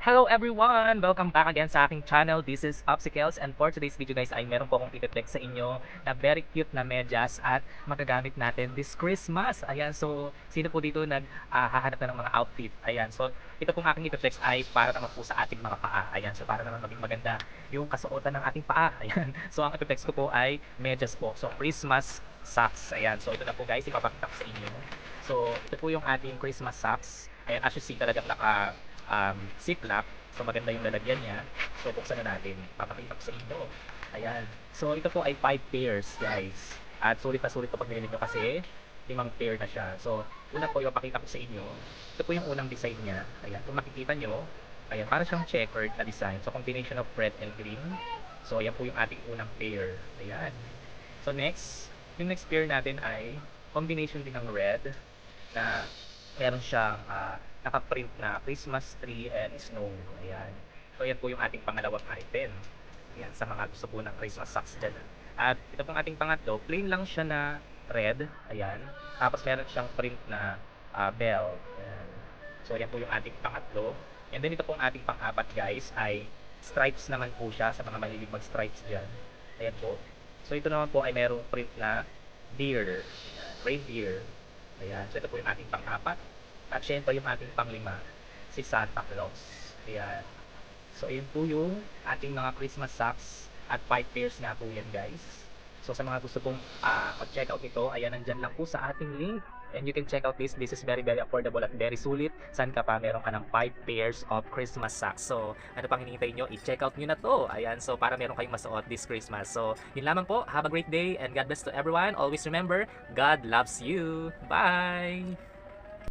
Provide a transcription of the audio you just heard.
Hello everyone! Welcome back again sa aking channel. This is Upsicles, and for today's video guys ay meron po akong i-flex sa inyo na very cute na medyas at magagamit natin this Christmas. Ayan, so sino po dito hahanap na ng mga outfit? Ayan, so ito pong aking i-flex ay para naman po sa ating mga paa. Ayan, so para naman maging maganda yung kasuotan ng ating paa. Ayan, so ang i-flex ko po ay medyas po. So Christmas socks. Ayan, so ito na po guys, ipapakita ko sa inyo. So ito po yung ating Christmas socks. Ayan, as you see talagang ziplock. So maganda yung lalagyan niya. So buksan na natin. Papakita ko sa inyo. Ayan. So ito po ay 5 pairs guys. At sulit na sulit ito pag nilin nyo kasi 5 pair na siya. So una po ipapakita ko sa inyo. Ito po yung unang design niya. Ayan. Kung makikita nyo, ayan, para siyang checkered na design. So combination of red and green. So ayan po yung ating unang pair. Ayan. So next, yung next pair natin ay combination din ng red na meron siyang naka-print na Christmas tree and snow. Ayan. So yan po yung ating pangalawang item. Ayan, sa mga gusto po ng Christmas socks dyan. At ito pong ating pangatlo, plain lang siya na red. Ayan. Tapos meron siyang print na bell. Ayan. So yan po yung ating pangatlo. And then ito pong ating pang-apat guys ay stripes naman po siya sa mga mahilig mag-stripes dyan. Ayan po. So ito naman po ay merong print na deer. Ayan, reindeer. Ayan, so ito po yung ating pang-apat. At syempre yung ating pang-5, si Santa Claus. Ayan. So yun po yung ating mga Christmas socks at 5 pairs nga po yan guys. So sa mga gusto pong mag-check out nito, ayan, nandyan lang po sa ating link. And you can check out this. This is very affordable at very sulit. Saan ka pa meron ka ng 5 pairs of Christmas socks. So ano pang hinihintay nyo? I-check out nyo na to. Ayan, so para meron kayong masuot this Christmas. So yun lamang po. Have a great day and God bless to everyone. Always remember, God loves you. Bye!